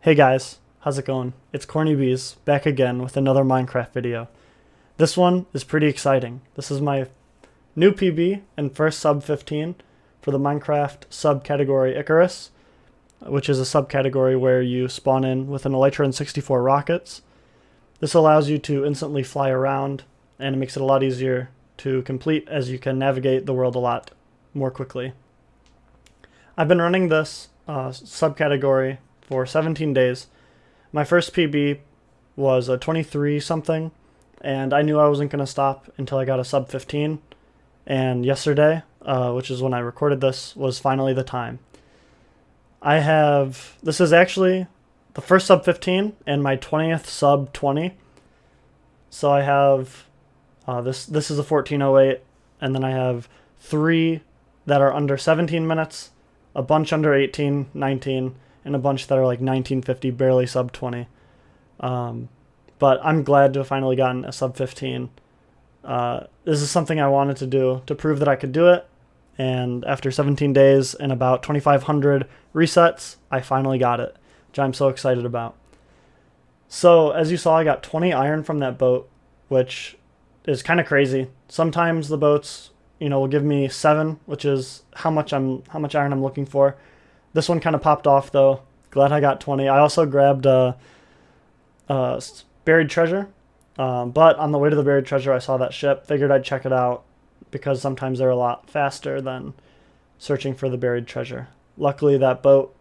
Hey guys, how's it going? It's Corny Bees, back again with another Minecraft video. This one is pretty exciting. This is my new PB and first sub 15 for the Minecraft subcategory Icarus, which is a subcategory where you spawn in with an Elytra and 64 rockets. This allows you to instantly fly around, and it makes it a lot easier to complete as you can navigate the world a lot more quickly. I've been running this subcategory for 17 days. My first PB was a 23 something, and I knew I wasn't going to stop until I got a sub 15, and yesterday, which is when I recorded this, was finally the time. This is actually the first sub 15 and my 20th sub 20. So I have, this is a 1408, and then I have 3 that are under 17 minutes, a bunch under 18, 19, and a bunch that are like 1950, barely sub 20. But I'm glad to have finally gotten a sub 15. This is something I wanted to do to prove that I could do it, and after 17 days and about 2,500 resets, I finally got it, which I'm so excited about. So as you saw, I got 20 iron from that boat, which is kind of crazy. Sometimes the boats, will give me 7, which is how much iron I'm looking for. This one kind of popped off though. Glad I got 20. I also grabbed buried treasure, but on the way to the buried treasure, I saw that ship. Figured I'd check it out because sometimes they're a lot faster than searching for the buried treasure. Luckily, that boat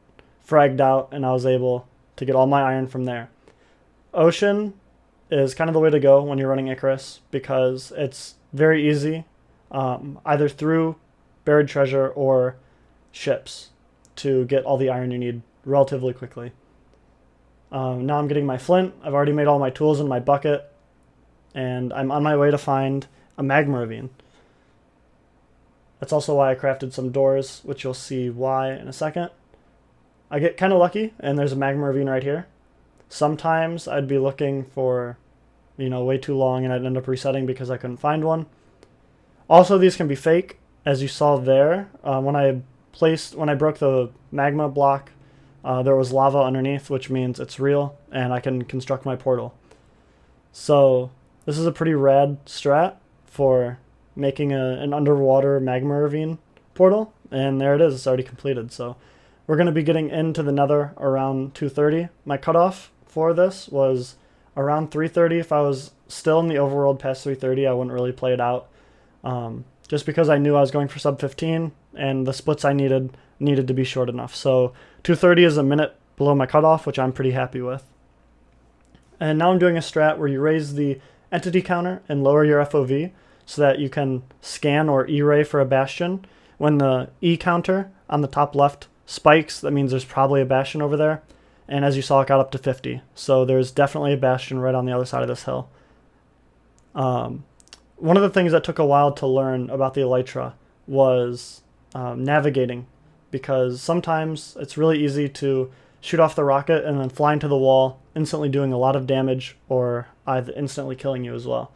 fragged out, and I was able to get all my iron from there. Ocean is kind of the way to go when you're running Icarus because it's very easy, either through buried treasure or ships, to get all the iron you need relatively quickly. Now I'm getting my flint. I've already made all my tools in my bucket, and I'm on my way to find a magma ravine. That's also why I crafted some doors, which you'll see why in a second. I get kind of lucky, and there's a magma ravine right here. Sometimes I'd be looking for, way too long, and I'd end up resetting because I couldn't find one. Also, these can be fake, as you saw there. When I broke the magma block, there was lava underneath, which means it's real, and I can construct my portal. So this is a pretty rad strat for making an underwater magma ravine portal, and there it is. It's already completed. So we're going to be getting into the nether around 2:30. My cutoff for this was around 3:30. If I was still in the overworld past 3:30, I wouldn't really play it out, just because I knew I was going for sub 15, and the splits I needed to be short enough. So 2:30 is a minute below my cutoff, which I'm pretty happy with. And now I'm doing a strat where you raise the entity counter and lower your FOV so that you can scan or E-ray for a bastion. When the E counter on the top left spikes, that means there's probably a bastion over there. And as you saw, it got up to 50. So there's definitely a bastion right on the other side of this hill. One of the things that took a while to learn about the Elytra was navigating, because sometimes it's really easy to shoot off the rocket and then fly into the wall, instantly doing a lot of damage or either instantly killing you as well.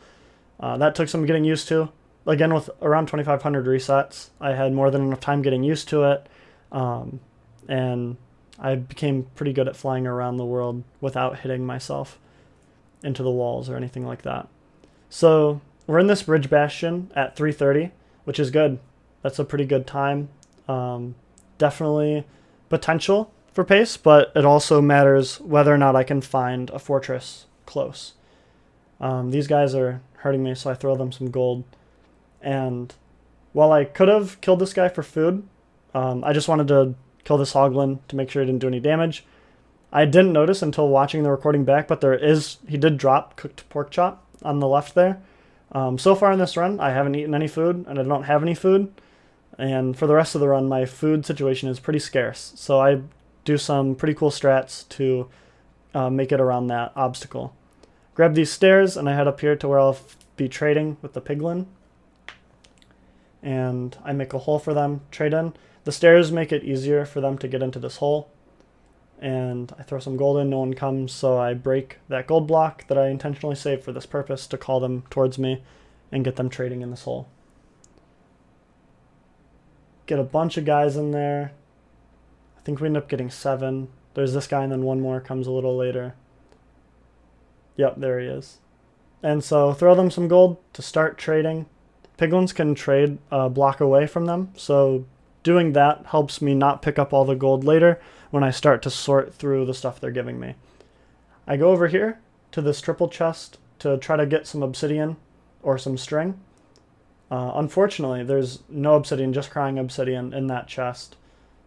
That took some getting used to. Again, with around 2,500 resets, I had more than enough time getting used to it, and I became pretty good at flying around the world without hitting myself into the walls or anything like that. So we're in this bridge bastion at 3:30, which is good. That's a pretty good time. Definitely potential for pace, but it also matters whether or not I can find a fortress close. These guys are hurting me, so I throw them some gold. And while I could have killed this guy for food, I just wanted to kill this hoglin to make sure he didn't do any damage. I didn't notice until watching the recording back, but he did drop cooked pork chop on the left there. So far in this run, I haven't eaten any food, and I don't have any food. And for the rest of the run, my food situation is pretty scarce. So I do some pretty cool strats to make it around that obstacle. Grab these stairs, and I head up here to where I'll be trading with the piglin. And I make a hole for them, trade in. The stairs make it easier for them to get into this hole. And I throw some gold in, no one comes, so I break that gold block that I intentionally saved for this purpose to call them towards me and get them trading in this hole. Get a bunch of guys in there. I think we end up getting 7. There's this guy, and then one more comes a little later. Yep, there he is. And so throw them some gold to start trading. Piglins can trade a block away from them, so doing that helps me not pick up all the gold later when I start to sort through the stuff they're giving me. I go over here to this triple chest to try to get some obsidian or some string. Unfortunately, there's no obsidian, just crying obsidian in that chest.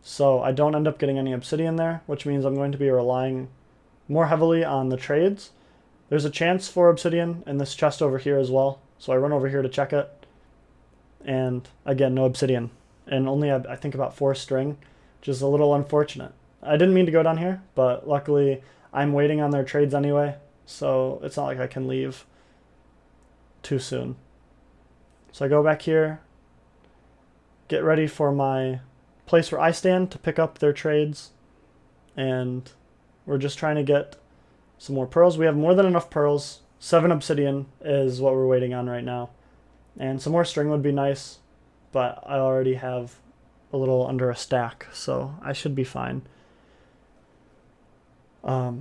So I don't end up getting any obsidian there, which means I'm going to be relying more heavily on the trades. There's a chance for obsidian in this chest over here as well, so I run over here to check it. And again, no obsidian. And only, I think, about 4 string, which is a little unfortunate. I didn't mean to go down here, but luckily I'm waiting on their trades anyway, so it's not like I can leave too soon. So I go back here, get ready for my place where I stand to pick up their trades, and we're just trying to get some more pearls. We have more than enough pearls. 7 obsidian is what we're waiting on right now. And some more string would be nice, but I already have a little under a stack, so I should be fine.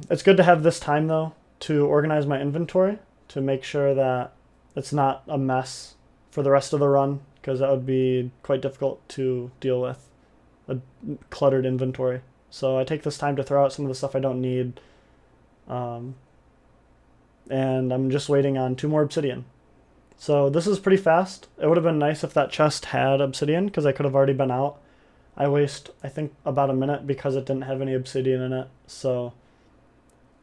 It's good to have this time, though, to organize my inventory, to make sure that it's not a mess for the rest of the run, because that would be quite difficult to deal with, a cluttered inventory. So I take this time to throw out some of the stuff I don't need, and I'm just waiting on 2 more obsidian. So this is pretty fast. It would have been nice if that chest had obsidian, because I could have already been out. I waste, I think, about a minute because it didn't have any obsidian in it. So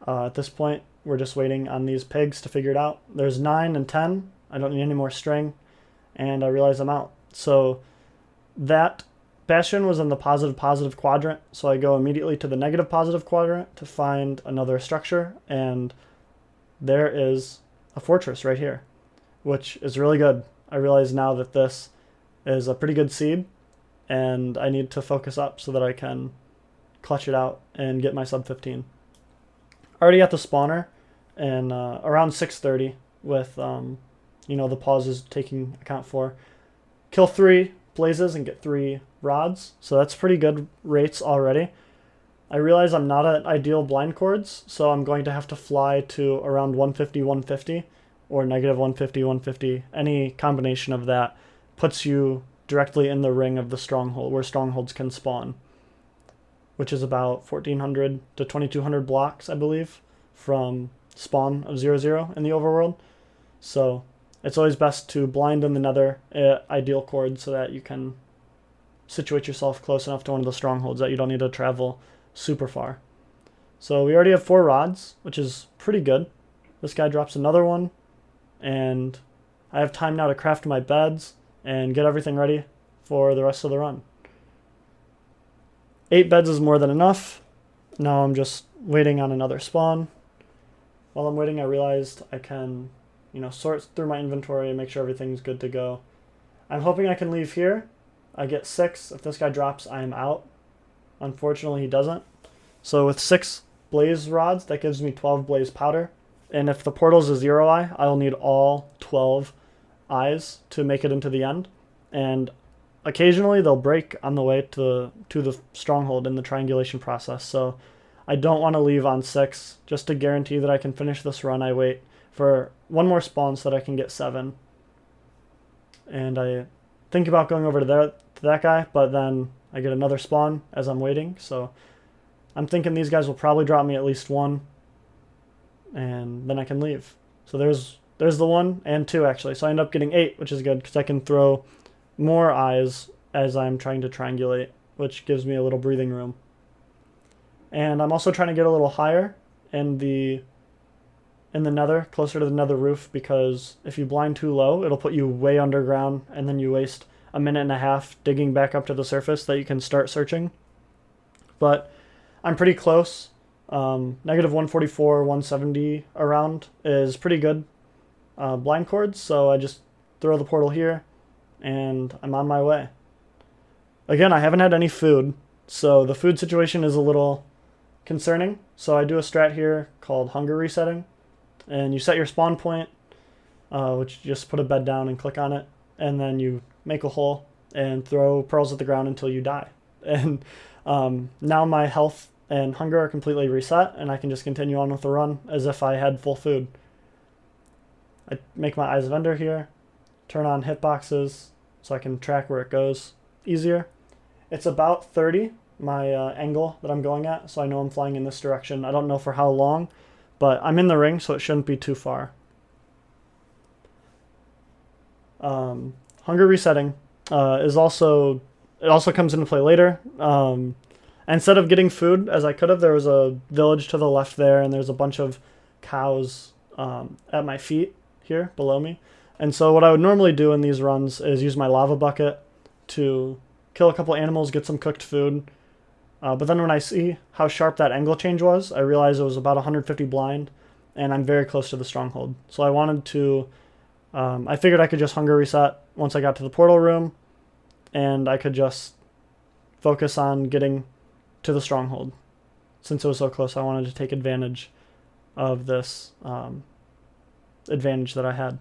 at this point, we're just waiting on these pigs to figure it out. There's 9 and 10. I don't need any more string, and I realize I'm out. So that bastion was in the positive quadrant, so I go immediately to the negative positive quadrant to find another structure, and there is a fortress right here, which is really good. I realize now that this is a pretty good seed, and I need to focus up so that I can clutch it out and get my sub 15. Already at the spawner, and around 6:30 with the pauses taking account for. Kill 3 blazes and get 3 rods, so that's pretty good rates already. I realize I'm not at ideal blind cords, so I'm going to have to fly to around 150, 150, or negative 150, 150. Any combination of that puts you directly in the ring of the stronghold, where strongholds can spawn, which is about 1,400 to 2,200 blocks, I believe, from spawn of 0-0 in the overworld. So it's always best to blind in the nether ideal chord so that you can situate yourself close enough to one of the strongholds that you don't need to travel super far. So we already have 4 rods, which is pretty good. This guy drops another one, and I have time now to craft my beds and get everything ready for the rest of the run. 8 beds is more than enough. Now I'm just waiting on another spawn. While I'm waiting, I realized I can sort through my inventory and make sure everything's good to go. I'm hoping I can leave here. I get 6. If this guy drops, I am out. Unfortunately, he doesn't. So with 6 blaze rods, that gives me 12 blaze powder. And if the portal's a 0 eye, I'll need all 12 eyes to make it into the end. And occasionally they'll break on the way to the stronghold in the triangulation process. So I don't want to leave on 6. Just to guarantee that I can finish this run, I wait for 1 more spawn so that I can get 7. And I think about going over to that guy, but then I get another spawn as I'm waiting. So I'm thinking these guys will probably drop me at least 1, and then I can leave. So there's the 1 and 2 actually. So I end up getting 8, which is good because I can throw more eyes as I'm trying to triangulate, which gives me a little breathing room. And I'm also trying to get a little higher in the nether, closer to the nether roof, because if you blind too low, it'll put you way underground, and then you waste a minute and a half digging back up to the surface that you can start searching. But I'm pretty close. Negative 144, 170 around is pretty good blind cords, so I just throw the portal here, and I'm on my way. Again, I haven't had any food, so the food situation is a little concerning. So I do a strat here called hunger resetting, and you set your spawn point, which you just put a bed down and click on it, and then you make a hole and throw pearls at the ground until you die. And now my health and hunger are completely reset, and I can just continue on with the run as if I had full food. I make my Eyes of Ender here, turn on hitboxes so I can track where it goes easier. It's about 30, my angle that I'm going at, so I know I'm flying in this direction. I don't know for how long, but I'm in the ring, so it shouldn't be too far. Hunger resetting is also, it also comes into play later. Instead of getting food, as I could have, there was a village to the left there, and there's a bunch of cows at my feet here below me. And so what I would normally do in these runs is use my lava bucket to kill a couple animals, get some cooked food. But then when I see how sharp that angle change was, I realized it was about 150 blind, and I'm very close to the stronghold. So I wanted to, I figured I could just hunger reset once I got to the portal room, and I could just focus on getting to the stronghold. Since it was so close, I wanted to take advantage of this advantage that I had.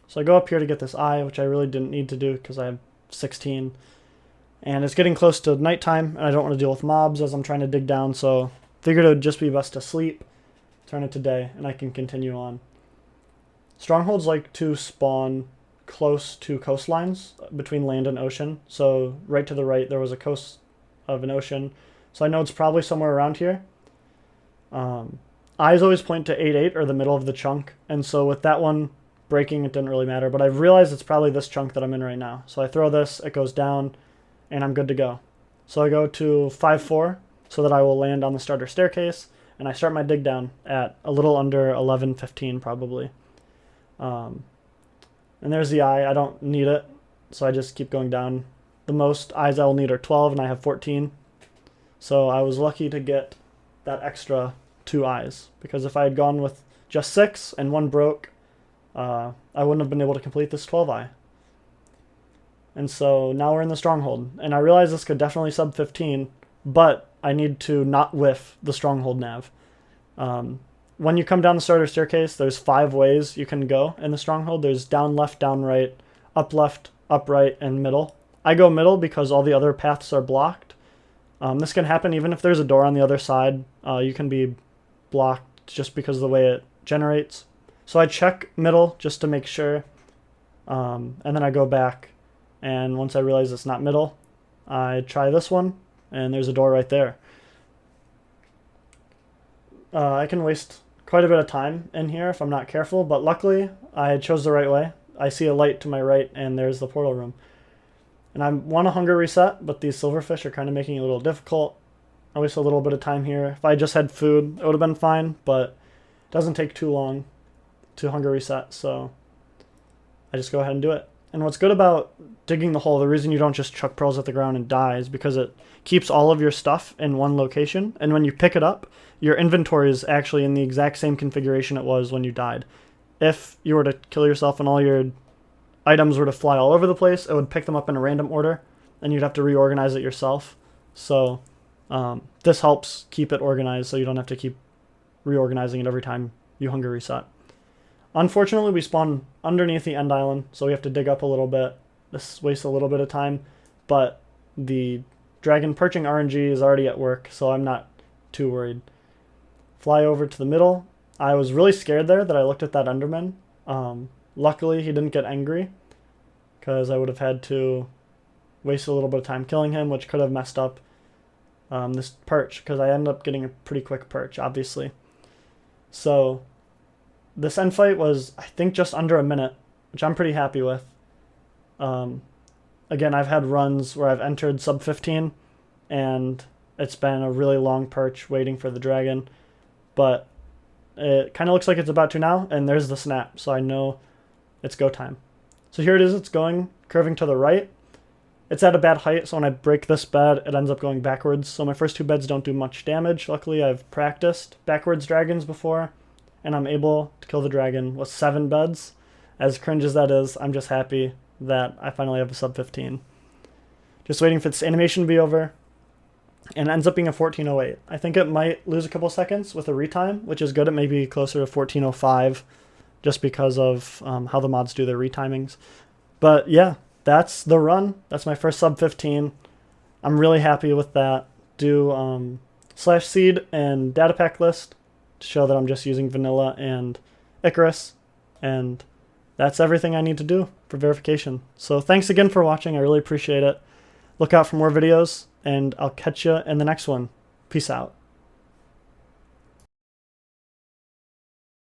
So I go up here to get this eye, which I really didn't need to do because I have 16. And it's getting close to nighttime, and I don't want to deal with mobs as I'm trying to dig down, so figured it would just be best to sleep, turn it to day, and I can continue on. Strongholds like to spawn close to coastlines between land and ocean. So right to the right, there was a coast of an ocean. So I know it's probably somewhere around here. Eyes always point to 8-8 or the middle of the chunk. And so with that one breaking, it didn't really matter. But I've realized it's probably this chunk that I'm in right now. So I throw this, it goes down, and I'm good to go. So I go to 5-4 so that I will land on the starter staircase. And I start my dig down at a little under 11-15 probably. And there's the eye. I don't need it, so I just keep going down. The most eyes I will need are 12, and I have 14. So I was lucky to get that extra 2 eyes, because if I had gone with just 6 and 1 broke, I wouldn't have been able to complete this 12 eye. And so now we're in the stronghold, and I realize this could definitely sub 15, but I need to not whiff the stronghold nav. When you come down the starter staircase, there's 5 ways you can go in the stronghold. There's down left, down right, up left, up right, and middle. I go middle because all the other paths are blocked. This can happen even if there's a door on the other side. You can be blocked just because of the way it generates. So I check middle just to make sure, and then I go back. And once I realize it's not middle, I try this one, and there's a door right there. I can waste quite a bit of time in here if I'm not careful, but luckily I chose the right way. I see a light to my right, and there's the portal room. And I want to hunger reset, but these silverfish are kind of making it a little difficult. I waste a little bit of time here. If I just had food, it would have been fine, but it doesn't take too long to hunger reset, so I just go ahead and do it. And what's good about digging the hole, the reason you don't just chuck pearls at the ground and die, is because it keeps all of your stuff in one location, and when you pick it up, your inventory is actually in the exact same configuration it was when you died. If you were to kill yourself and all your items were to fly all over the place, it would pick them up in a random order, and you'd have to reorganize it yourself. So this helps keep it organized so you don't have to keep reorganizing it every time you hunger reset. Unfortunately, we spawn underneath the end island, so we have to dig up a little bit. This wastes a little bit of time, but the dragon perching RNG is already at work, so I'm not too worried. Fly over to the middle. I was really scared there that I looked at that Enderman. Luckily, he didn't get angry, because I would have had to waste a little bit of time killing him, which could have messed up this perch, because I ended up getting a pretty quick perch, obviously. So this end fight was, I think, just under a minute, which I'm pretty happy with. Again, I've had runs where I've entered sub 15, and it's been a really long perch waiting for the dragon, but it kind of looks like it's about to now, and there's the snap, so I know it's go time. So here it is, it's going, curving to the right. It's at a bad height, so when I break this bed, it ends up going backwards, so my first 2 beds don't do much damage. Luckily, I've practiced backwards dragons before, and I'm able to kill the dragon with 7 beds. As cringe as that is, I'm just happy that I finally have a sub 15. Just waiting for this animation to be over, and it ends up being a 14:08. I think it might lose a couple seconds with a retime, which is good. It may be closer to 14:05 just because of how the mods do their retimings. But yeah, that's the run. That's my first sub 15. I'm really happy with that. do /seed and data pack list to show that I'm just using vanilla and Icarus. And that's everything I need to do for verification. So thanks again for watching. I really appreciate it. Look out for more videos, and I'll catch you in the next one. Peace out.